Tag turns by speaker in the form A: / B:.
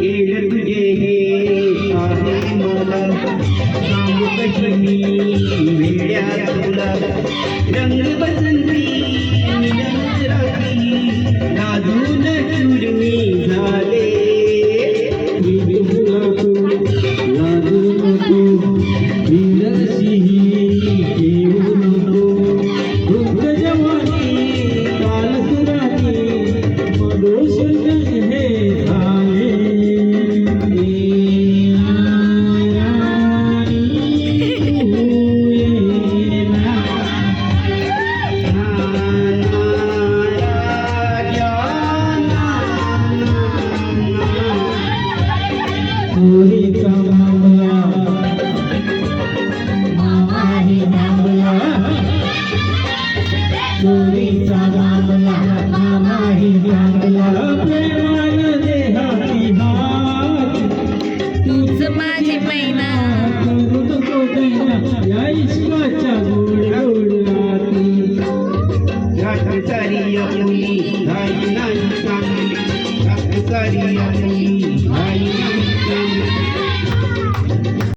A: येड तुझे हे आहे मला सांगू कशी मी वेड्या तुला रंग बसंती रंग राखी नाजून चुरमी झाले चोरीचा मामला मामा ही मामला चोरीचा मामला मामा ही मामला प्रेमान देहाती हात
B: तूच माझी मैना
A: करू नको दैना या इश्काच्या गोड गोड राती रात्र सारी आपली घाई नाही चांगली रात्र सारी आपली घाई नाही चांगली